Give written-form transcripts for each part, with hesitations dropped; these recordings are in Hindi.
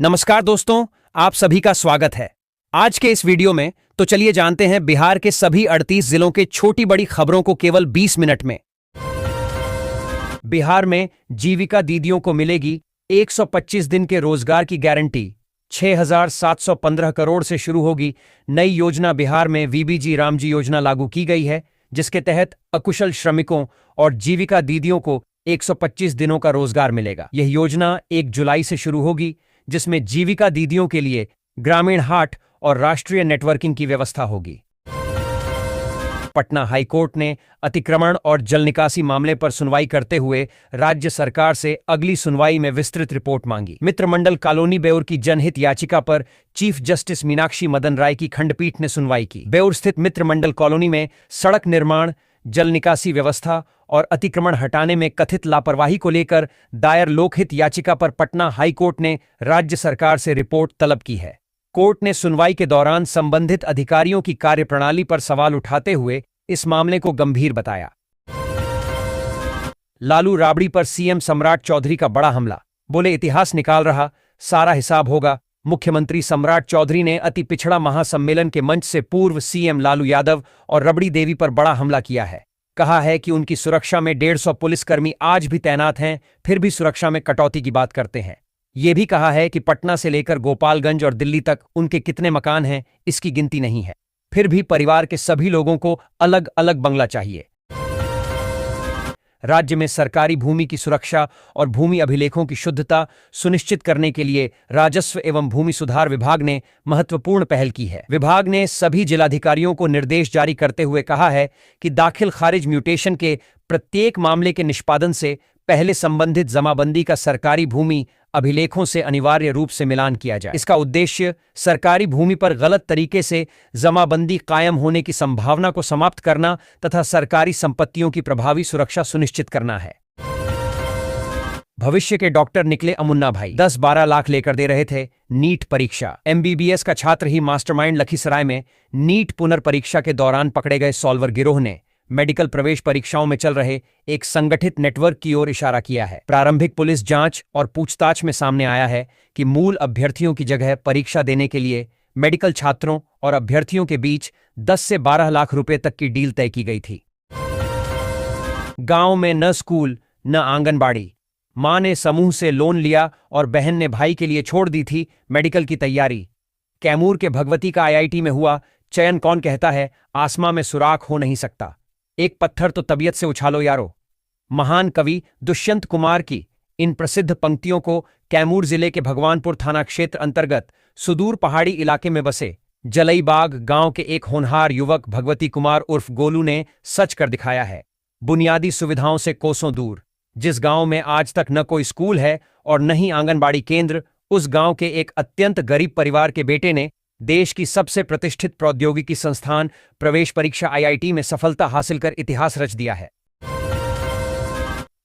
नमस्कार दोस्तों, आप सभी का स्वागत है। आज के इस वीडियो में तो चलिए जानते हैं बिहार के सभी 38 जिलों के छोटी बड़ी खबरों को केवल 20 मिनट में। बिहार में जीविका दीदियों को मिलेगी 125 दिन के रोजगार की गारंटी। 6,715 करोड़ से शुरू होगी नई योजना। बिहार में वीबीजी रामजी योजना लागू की गई है, जिसके तहत अकुशल श्रमिकों और जीविका दीदियों को 125 दिनों का रोजगार मिलेगा। यह योजना 1 जुलाई से शुरू होगी, जिसमें जीविका दीदियों के लिए ग्रामीण हाट और राष्ट्रीय नेटवर्किंग की व्यवस्था होगी। पटना हाईकोर्ट ने अतिक्रमण और जल निकासी मामले पर सुनवाई करते हुए राज्य सरकार से अगली सुनवाई में विस्तृत रिपोर्ट मांगी। मित्रमंडल कॉलोनी बेउर की जनहित याचिका पर चीफ जस्टिस मीनाक्षी मदन राय की खंडपीठ ने सुनवाई की। बेउर स्थित मित्रमंडल कॉलोनी में सड़क निर्माण, जल निकासी व्यवस्था और अतिक्रमण हटाने में कथित लापरवाही को लेकर दायर लोकहित याचिका पर पटना हाईकोर्ट ने राज्य सरकार से रिपोर्ट तलब की है। कोर्ट ने सुनवाई के दौरान संबंधित अधिकारियों की कार्यप्रणाली पर सवाल उठाते हुए इस मामले को गंभीर बताया। लालू राबड़ी पर सीएम सम्राट चौधरी का बड़ा हमला, बोले इतिहास निकाल रहा, सारा हिसाब होगा। मुख्यमंत्री सम्राट चौधरी ने अति पिछड़ा महासम्मेलन के मंच से पूर्व सीएम लालू यादव और रबड़ी देवी पर बड़ा हमला किया है। कहा है कि उनकी सुरक्षा में 150 पुलिसकर्मी आज भी तैनात हैं, फिर भी सुरक्षा में कटौती की बात करते हैं। ये भी कहा है कि पटना से लेकर गोपालगंज और दिल्ली तक उनके कितने मकान हैं, इसकी गिनती नहीं है। फिर भी परिवार के सभी लोगों को अलग अलग बंगला चाहिए। राज्य में सरकारी भूमि की सुरक्षा और भूमि अभिलेखों की शुद्धता सुनिश्चित करने के लिए राजस्व एवं भूमि सुधार विभाग ने महत्वपूर्ण पहल की है। विभाग ने सभी जिलाधिकारियों को निर्देश जारी करते हुए कहा है कि दाखिल खारिज म्यूटेशन के प्रत्येक मामले के निष्पादन से पहले संबंधित जमाबंदी का सरकारी भूमि अभिलेखों से अनिवार्य रूप से मिलान किया जाए। इसका उद्देश्य सरकारी भूमि पर गलत तरीके से जमाबंदी कायम होने की संभावना को समाप्त करना तथा सरकारी संपत्तियों की प्रभावी सुरक्षा सुनिश्चित करना है। भविष्य के डॉक्टर निकले अमुन्ना भाई। 10-12 लाख लेकर दे रहे थे नीट परीक्षा। एमबीबीएस का छात्र ही मास्टरमाइंड। लखीसराय में नीट पुनर्परीक्षा के दौरान पकड़े गए सॉल्वर गिरोह ने मेडिकल प्रवेश परीक्षाओं में चल रहे एक संगठित नेटवर्क की ओर इशारा किया है। प्रारंभिक पुलिस जांच और पूछताछ में सामने आया है कि मूल अभ्यर्थियों की जगह परीक्षा देने के लिए मेडिकल छात्रों और अभ्यर्थियों के बीच 10 से 12 लाख रुपए तक की डील तय की गई थी। गांव में न स्कूल न आंगनबाड़ी। मां ने समूह से लोन लिया और बहन ने भाई के लिए छोड़ दी थी मेडिकल की तैयारी। कैमूर के भगवती का आईआईटी में हुआ चयन। कौन कहता है आसमां में सुराख हो नहीं सकता, एक पत्थर तो तबीयत से उछालो यारो। महान कवि दुष्यंत कुमार की इन प्रसिद्ध पंक्तियों को कैमूर जिले के भगवानपुर थाना क्षेत्र अंतर्गत सुदूर पहाड़ी इलाके में बसे जलईबाग गांव के एक होनहार युवक भगवती कुमार उर्फ गोलू ने सच कर दिखाया है। बुनियादी सुविधाओं से कोसों दूर, जिस गांव में आज तक न कोई स्कूल है और न ही आंगनबाड़ी केंद्र, उस गांव के एक अत्यंत गरीब परिवार के बेटे ने देश की सबसे प्रतिष्ठित प्रौद्योगिकी संस्थान प्रवेश परीक्षा आईआईटी में सफलता हासिल कर इतिहास रच दिया है।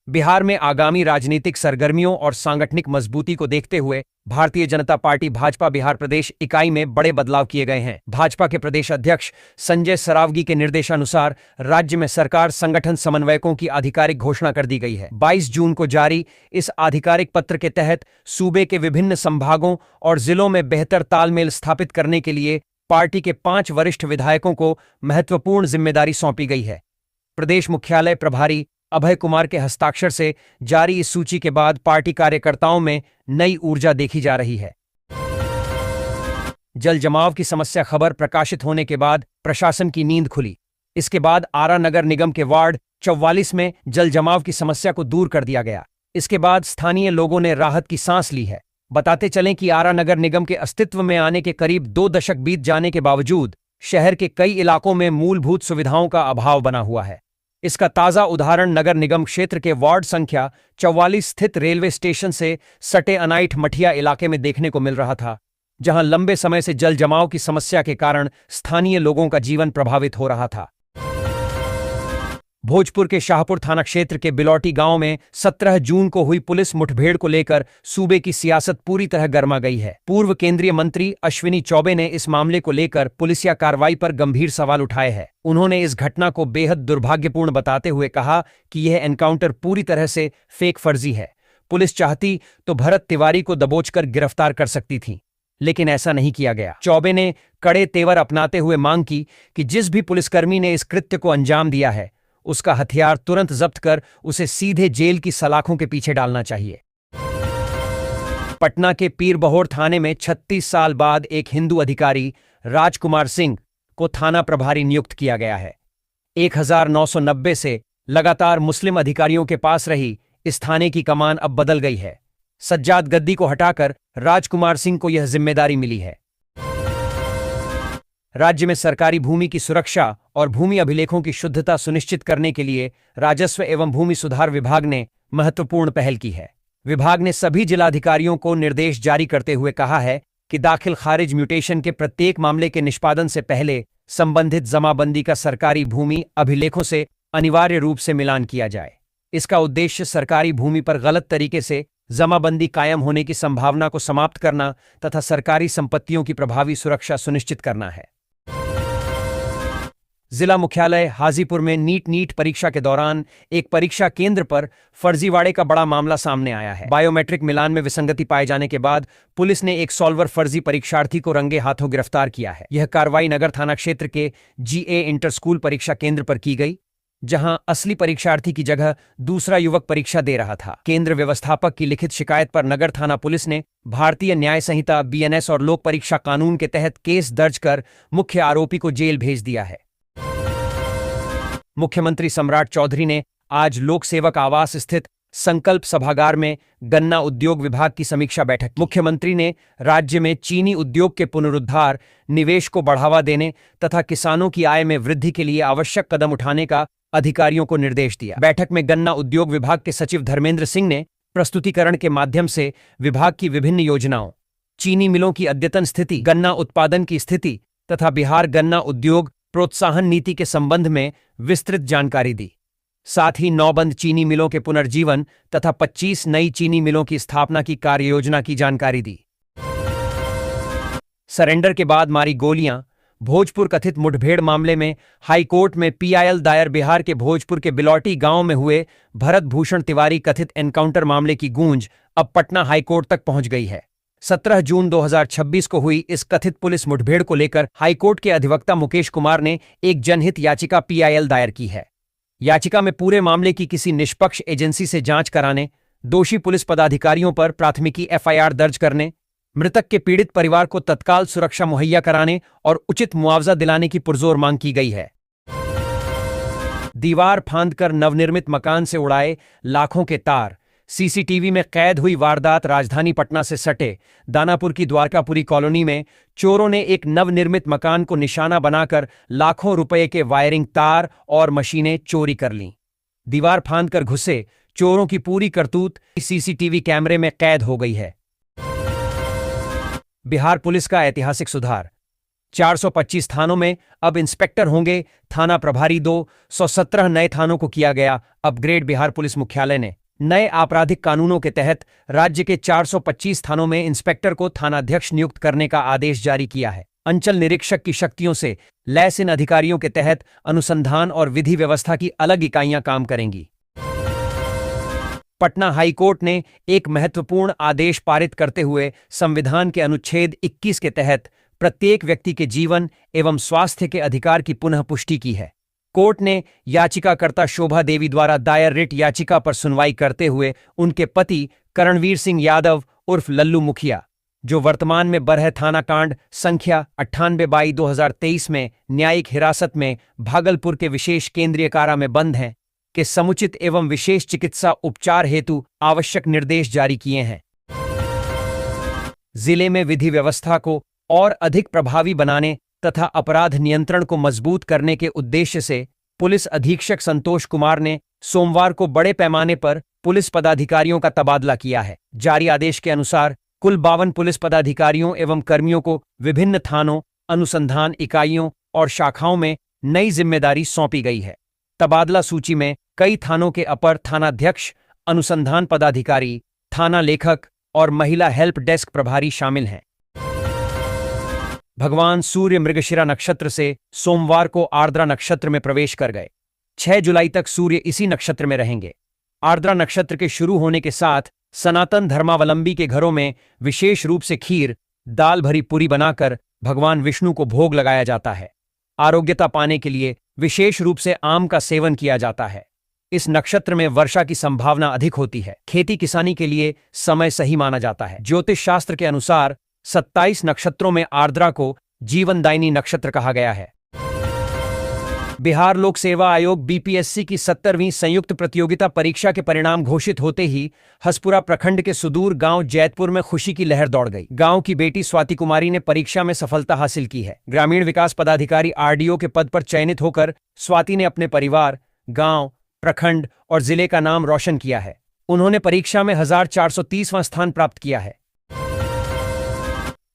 बिहार में आगामी राजनीतिक सरगर्मियों और सांगठनिक मजबूती को देखते हुए भारतीय जनता पार्टी भाजपा बिहार प्रदेश इकाई में बड़े बदलाव किए गए हैं। भाजपा के प्रदेश अध्यक्ष संजय सरावगी के निर्देशानुसार राज्य में सरकार संगठन समन्वयकों की आधिकारिक घोषणा कर दी गई है। 22 जून को जारी इस आधिकारिक पत्र के तहत सूबे के विभिन्न संभागों और जिलों में बेहतर तालमेल स्थापित करने के लिए पार्टी के 5 वरिष्ठ विधायकों को महत्वपूर्ण जिम्मेदारी सौंपी गई है। प्रदेश मुख्यालय प्रभारी अभय कुमार के हस्ताक्षर से जारी इस सूची के बाद पार्टी कार्यकर्ताओं में नई ऊर्जा देखी जा रही है। जल जमाव की समस्या खबर प्रकाशित होने के बाद प्रशासन की नींद खुली। इसके बाद आरा नगर निगम के वार्ड 44 में जल जमाव की समस्या को दूर कर दिया गया। इसके बाद स्थानीय लोगों ने राहत की सांस ली है। बताते चलें कि आरा नगर निगम के अस्तित्व में आने के करीब 2 दशक बीत जाने के बावजूद शहर के कई इलाकों में मूलभूत सुविधाओं का अभाव बना हुआ है। इसका ताजा उदाहरण नगर निगम क्षेत्र के वार्ड संख्या 44 स्थित रेलवे स्टेशन से सटे अनाइठ मठिया इलाके में देखने को मिल रहा था, जहां लंबे समय से जल जमाव की समस्या के कारण स्थानीय लोगों का जीवन प्रभावित हो रहा था। भोजपुर के शाहपुर थाना क्षेत्र के बिलौटी गांव में 17 जून को हुई पुलिस मुठभेड़ को लेकर सूबे की सियासत पूरी तरह गर्मा गई है। पूर्व केंद्रीय मंत्री अश्विनी चौबे ने इस मामले को लेकर पुलिसिया कार्रवाई पर गंभीर सवाल उठाए हैं। उन्होंने इस घटना को बेहद दुर्भाग्यपूर्ण बताते हुए कहा कि यह एनकाउंटर पूरी तरह से फेक फर्जी है। पुलिस चाहती तो भरत तिवारी को दबोचकर गिरफ्तार कर सकती थी, लेकिन ऐसा नहीं किया गया। चौबे ने कड़े तेवर अपनाते हुए मांग की कि जिस भी पुलिसकर्मी ने इस कृत्य को अंजाम दिया है, उसका हथियार तुरंत जब्त कर उसे सीधे जेल की सलाखों के पीछे डालना चाहिए। पटना के पीरबहोर थाने में 36 साल बाद एक हिंदू अधिकारी राजकुमार सिंह को थाना प्रभारी नियुक्त किया गया है। 1990 से लगातार मुस्लिम अधिकारियों के पास रही इस थाने की कमान अब बदल गई है। सज्जाद गद्दी को हटाकर राजकुमार सिंह को यह जिम्मेदारी मिली है। राज्य में सरकारी भूमि की सुरक्षा और भूमि अभिलेखों की शुद्धता सुनिश्चित करने के लिए राजस्व एवं भूमि सुधार विभाग ने महत्वपूर्ण पहल की है। विभाग ने सभी जिलाधिकारियों को निर्देश जारी करते हुए कहा है कि दाखिल खारिज म्यूटेशन के प्रत्येक मामले के निष्पादन से पहले संबंधित जमाबंदी का सरकारी भूमि अभिलेखों से अनिवार्य रूप से मिलान किया जाए। इसका उद्देश्य सरकारी भूमि पर गलत तरीके से जमाबंदी कायम होने की संभावना को समाप्त करना तथा सरकारी संपत्तियों की प्रभावी सुरक्षा सुनिश्चित करना है। जिला मुख्यालय हाजीपुर में नीट परीक्षा के दौरान एक परीक्षा केंद्र पर फर्जीवाड़े का बड़ा मामला सामने आया है। बायोमेट्रिक मिलान में विसंगति पाए जाने के बाद पुलिस ने एक सॉल्वर फर्जी परीक्षार्थी को रंगे हाथों गिरफ्तार किया है। यह कार्रवाई नगर थाना क्षेत्र के GA इंटर स्कूल परीक्षा केंद्र पर की गई, जहां असली परीक्षार्थी की जगह दूसरा युवक परीक्षा दे रहा था। केंद्र व्यवस्थापक की लिखित शिकायत पर नगर थाना पुलिस ने भारतीय न्याय संहिता BNS और लोक परीक्षा कानून के तहत केस दर्ज कर मुख्य आरोपी को जेल भेज दिया है। मुख्यमंत्री सम्राट चौधरी ने आज लोक सेवक आवास स्थित संकल्प सभागार में गन्ना उद्योग विभाग की समीक्षा बैठक। मुख्यमंत्री ने राज्य में चीनी उद्योग के पुनरुद्धार, निवेश को बढ़ावा देने तथा किसानों की आय में वृद्धि के लिए आवश्यक कदम उठाने का अधिकारियों को निर्देश दिया। बैठक में गन्ना उद्योग विभाग के सचिव धर्मेंद्र सिंह ने प्रस्तुतिकरण के माध्यम से विभाग की विभिन्न योजनाओं, चीनी मिलों की अद्यतन स्थिति, गन्ना उत्पादन की स्थिति तथा बिहार गन्ना उद्योग प्रोत्साहन नीति के संबंध में विस्तृत जानकारी दी। साथ ही 9 बंद चीनी मिलों के पुनर्जीवन तथा 25 नई चीनी मिलों की स्थापना की कार्ययोजना की जानकारी दी। सरेंडर के बाद मारी गोलियां, भोजपुर कथित मुठभेड़ मामले में हाईकोर्ट में PIL दायर। बिहार के भोजपुर के बिलौटी गांव में हुए भरत भूषण तिवारी कथित एनकाउंटर मामले की गूंज अब पटना हाईकोर्ट तक पहुंच गई है। 17 जून 2026 को हुई इस कथित पुलिस मुठभेड़ को लेकर हाईकोर्ट के अधिवक्ता मुकेश कुमार ने एक जनहित याचिका PIL दायर की है। याचिका में पूरे मामले की किसी निष्पक्ष एजेंसी से जांच कराने, दोषी पुलिस पदाधिकारियों पर प्राथमिकी FIR दर्ज करने, मृतक के पीड़ित परिवार को तत्काल सुरक्षा मुहैया कराने और उचित मुआवजा दिलाने की पुरजोर मांग की गई है। दीवार फांदकर नवनिर्मित मकान से उड़ाए लाखों के तार, CCTV में कैद हुई वारदात। राजधानी पटना से सटे दानापुर की द्वारकापुरी कॉलोनी में चोरों ने एक नवनिर्मित मकान को निशाना बनाकर लाखों रुपए के वायरिंग तार और मशीनें चोरी कर लीं। दीवार फांदकर घुसे चोरों की पूरी करतूत CCTV कैमरे में कैद हो गई है। बिहार पुलिस का ऐतिहासिक सुधार, 425 थानों में अब इंस्पेक्टर होंगे थाना प्रभारी। 217 नए थानों को किया गया अपग्रेड। बिहार पुलिस मुख्यालय ने नए आपराधिक कानूनों के तहत राज्य के 425 थानों में इंस्पेक्टर को थानाध्यक्ष नियुक्त करने का आदेश जारी किया है। अंचल निरीक्षक की शक्तियों से लैस इन अधिकारियों के तहत अनुसंधान और विधि व्यवस्था की अलग इकाइयां काम करेंगी। पटना हाईकोर्ट ने एक महत्वपूर्ण आदेश पारित करते हुए संविधान के अनुच्छेद 21 के तहत प्रत्येक व्यक्ति के जीवन एवं स्वास्थ्य के अधिकार की पुनः पुष्टि की है। कोर्ट ने याचिकाकर्ता शोभा देवी द्वारा दायर रिट याचिका पर सुनवाई करते हुए उनके पति करणवीर सिंह यादव उर्फ लल्लू मुखिया, जो वर्तमान में बरह थाना कांड संख्या 98/2023 में न्यायिक हिरासत में भागलपुर के विशेष केंद्रीय कारा में बंद हैं, के समुचित एवं विशेष चिकित्सा उपचार हेतु आवश्यक निर्देश जारी किए हैं। जिले में विधि व्यवस्था को और अधिक प्रभावी बनाने तथा अपराध नियंत्रण को मजबूत करने के उद्देश्य से पुलिस अधीक्षक संतोष कुमार ने सोमवार को बड़े पैमाने पर पुलिस पदाधिकारियों का तबादला किया है। जारी आदेश के अनुसार कुल 52 पुलिस पदाधिकारियों एवं कर्मियों को विभिन्न थानों, अनुसंधान इकाइयों और शाखाओं में नई जिम्मेदारी सौंपी गई है। तबादला सूची में कई थानों के अपर थानाध्यक्ष, अनुसंधान पदाधिकारी, थाना लेखक और महिला हेल्प डेस्क प्रभारी शामिल हैं। भगवान सूर्य मृगशिरा नक्षत्र से सोमवार को आर्द्रा नक्षत्र में प्रवेश कर गए। 6 जुलाई तक सूर्य इसी नक्षत्र में रहेंगे। आर्द्रा नक्षत्र के शुरू होने के साथ सनातन धर्मावलंबी के घरों में विशेष रूप से खीर, दाल भरी पूरी बनाकर भगवान विष्णु को भोग लगाया जाता है। आरोग्यता पाने के लिए विशेष रूप से आम का सेवन किया जाता है। इस नक्षत्र में वर्षा की संभावना अधिक होती है। खेती किसानी के लिए समय सही माना जाता है। ज्योतिष शास्त्र के अनुसार 27 नक्षत्रों में आर्द्रा को जीवनदायिनी नक्षत्र कहा गया है। बिहार लोक सेवा आयोग बीपीएससी की 70वीं संयुक्त प्रतियोगिता परीक्षा के परिणाम घोषित होते ही हसपुरा प्रखंड के सुदूर गांव जैतपुर में खुशी की लहर दौड़ गई। गांव की बेटी स्वाति कुमारी ने परीक्षा में सफलता हासिल की है। ग्रामीण विकास पदाधिकारी आरडीओ के पद पर चयनित होकर स्वाति ने अपने परिवार, गांव, प्रखंड और जिले का नाम रोशन किया है। उन्होंने परीक्षा में 1430वां स्थान प्राप्त किया है।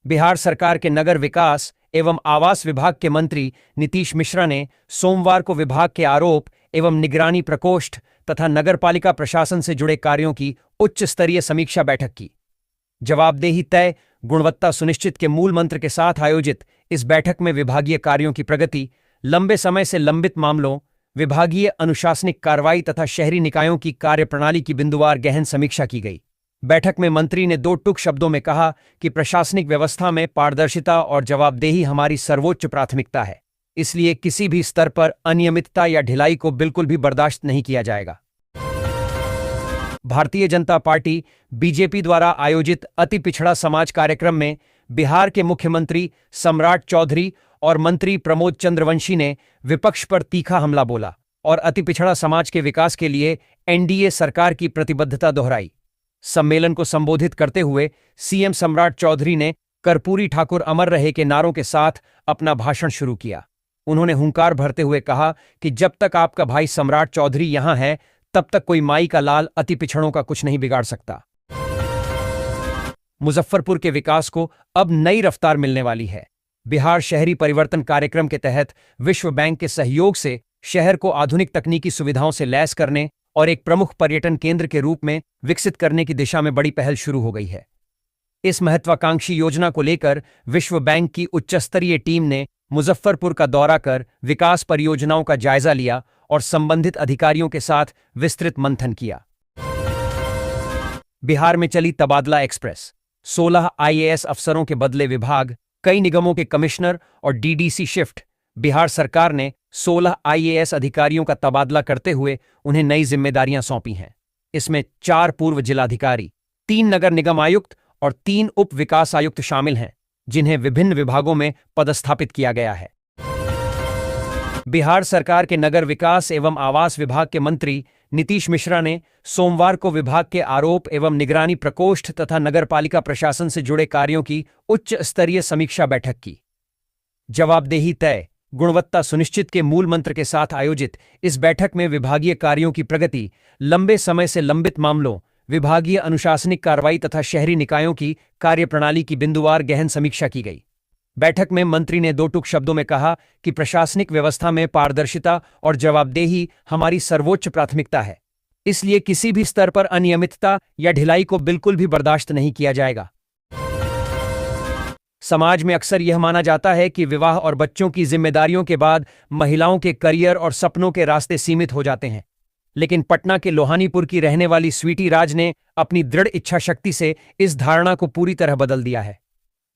बिहार सरकार के नगर विकास एवं आवास विभाग के मंत्री नीतीश मिश्रा ने सोमवार को विभाग के आरोप एवं निगरानी प्रकोष्ठ तथा नगरपालिका प्रशासन से जुड़े कार्यों की उच्च स्तरीय समीक्षा बैठक की। जवाबदेही तय, गुणवत्ता सुनिश्चित के मूल मंत्र के साथ आयोजित इस बैठक में विभागीय कार्यों की प्रगति, लंबे समय से लंबित मामलों, विभागीय अनुशासनिक कार्रवाई तथा शहरी निकायों की कार्यप्रणाली की बिंदुवार गहन समीक्षा की गई। बैठक में मंत्री ने 2 टूक शब्दों में कहा कि प्रशासनिक व्यवस्था में पारदर्शिता और जवाबदेही हमारी सर्वोच्च प्राथमिकता है, इसलिए किसी भी स्तर पर अनियमितता या ढिलाई को बिल्कुल भी बर्दाश्त नहीं किया जाएगा। भारतीय जनता पार्टी बीजेपी द्वारा आयोजित अति पिछड़ा समाज कार्यक्रम में बिहार के मुख्यमंत्री सम्राट चौधरी और मंत्री प्रमोद चंद्रवंशी ने विपक्ष पर तीखा हमला बोला और अति पिछड़ा समाज के विकास के लिए एनडीए सरकार की प्रतिबद्धता दोहराई। सम्मेलन को संबोधित करते हुए सीएम सम्राट चौधरी ने कर्पूरी ठाकुर अमर रहे के नारों के साथ अपना भाषण शुरू किया। उन्होंने हुंकार भरते हुए कहा कि जब तक आपका भाई सम्राट चौधरी यहां है, तब तक कोई माई का लाल अति पिछड़ों का कुछ नहीं बिगाड़ सकता। मुजफ्फरपुर के विकास को अब नई रफ्तार मिलने वाली है। बिहार शहरी परिवर्तन कार्यक्रम के तहत विश्व बैंक के सहयोग से शहर को आधुनिक तकनीकी सुविधाओं से लैस करने और एक प्रमुख पर्यटन केंद्र के रूप में विकसित करने की दिशा में बड़ी पहल शुरू हो गई है। इस महत्वाकांक्षी योजना को लेकर विश्व बैंक की उच्चस्तरीय टीम ने मुजफ्फरपुर का दौरा कर विकास परियोजनाओं का जायजा लिया और संबंधित अधिकारियों के साथ विस्तृत मंथन किया। बिहार में चली तबादला एक्सप्रेस। 16 आईएएस अफसरों के बदले विभाग, कई निगमों के कमिश्नर और डीडीसी शिफ्ट। बिहार सरकार ने 16 आईएएस अधिकारियों का तबादला करते हुए उन्हें नई जिम्मेदारियां सौंपी हैं। इसमें 4 पूर्व जिलाधिकारी, 3 नगर निगम आयुक्त और 3 उप विकास आयुक्त शामिल हैं, जिन्हें विभिन्न विभागों में पदस्थापित किया गया है। बिहार सरकार के नगर विकास एवं आवास विभाग के मंत्री नीतीश मिश्रा ने सोमवार को विभाग के आरोप एवं निगरानी प्रकोष्ठ तथा नगरपालिका प्रशासन से जुड़े कार्यों की उच्च स्तरीय समीक्षा बैठक की। जवाबदेही तय, गुणवत्ता सुनिश्चित के मूल मंत्र के साथ आयोजित इस बैठक में विभागीय कार्यों की प्रगति, लंबे समय से लंबित मामलों, विभागीय अनुशासनिक कार्रवाई तथा शहरी निकायों की कार्यप्रणाली की बिंदुवार गहन समीक्षा की गई। बैठक में मंत्री ने 2 टूक शब्दों में कहा कि प्रशासनिक व्यवस्था में पारदर्शिता और जवाबदेही हमारी सर्वोच्च प्राथमिकता है, इसलिए किसी भी स्तर पर अनियमितता या ढिलाई को बिल्कुल भी बर्दाश्त नहीं किया जाएगा। समाज में अक्सर यह माना जाता है कि विवाह और बच्चों की जिम्मेदारियों के बाद महिलाओं के करियर और सपनों के रास्ते सीमित हो जाते हैं, लेकिन पटना के लोहानीपुर की रहने वाली स्वीटी राज ने अपनी दृढ़ इच्छा शक्ति से इस धारणा को पूरी तरह बदल दिया है।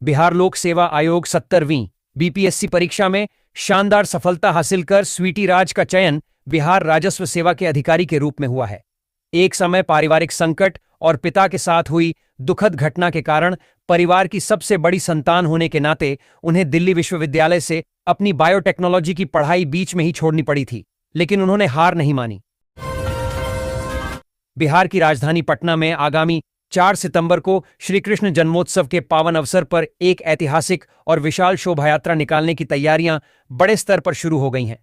बिहार लोक सेवा आयोग 70वीं बीपीएससी परीक्षा में शानदार सफलता हासिल कर स्वीटी राज का चयन बिहार राजस्व सेवा के अधिकारी के रूप में हुआ है। एक समय पारिवारिक संकट और पिता के साथ हुई दुखद घटना के कारण परिवार की सबसे बड़ी संतान होने के नाते उन्हें दिल्ली विश्वविद्यालय से अपनी बायोटेक्नोलॉजी की पढ़ाई बीच में ही छोड़नी पड़ी थी, लेकिन उन्होंने हार नहीं मानी। बिहार की राजधानी पटना में आगामी 4 सितंबर को श्री कृष्ण जन्मोत्सव के पावन अवसर पर एक ऐतिहासिक और विशाल शोभायात्रा निकालने की तैयारियां बड़े स्तर पर शुरू हो गई हैं।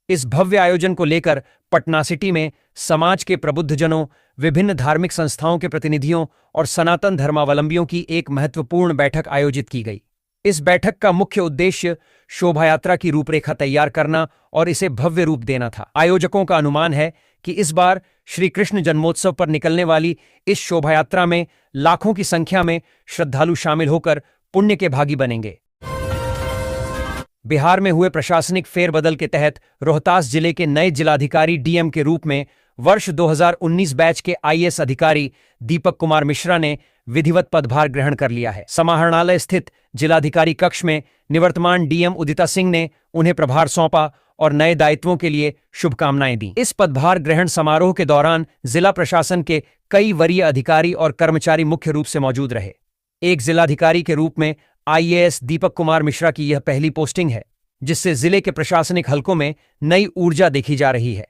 इस भव्य आयोजन को लेकर पटना सिटी में समाज के प्रबुद्धजनों, विभिन्न धार्मिक संस्थाओं के प्रतिनिधियों और सनातन धर्मावलंबियों की एक महत्वपूर्ण बैठक आयोजित की गई। इस बैठक का मुख्य उद्देश्य शोभायात्रा की रूपरेखा तैयार करना और इसे भव्य रूप देना था। आयोजकों का अनुमान है कि इस बार श्री कृष्ण जन्मोत्सव पर निकलने वाली इस शोभायात्रा में लाखों की संख्या में श्रद्धालु शामिल होकर पुण्य के भागी बनेंगे। बिहार में हुए प्रशासनिक फेरबदल के तहत रोहतास जिले के नए जिलाधिकारी डीएम के रूप में वर्ष 2019 बैच के आईएएस अधिकारी दीपक कुमार मिश्रा ने विधिवत पदभार ग्रहण कर लिया है। समाहरणालय स्थित जिलाधिकारी कक्ष में निवर्तमान डीएम उदिता सिंह ने उन्हें प्रभार सौंपा और नए दायित्वों के लिए शुभकामनाएं दी। इस पदभार ग्रहण समारोह के दौरान जिला प्रशासन के कई वरीय अधिकारी और कर्मचारी मुख्य रूप से मौजूद रहे। एक जिलाधिकारी के रूप में आईएएस दीपक कुमार मिश्रा की यह पहली पोस्टिंग है, जिससे जिले के प्रशासनिक हलकों में नई ऊर्जा देखी जा रही है।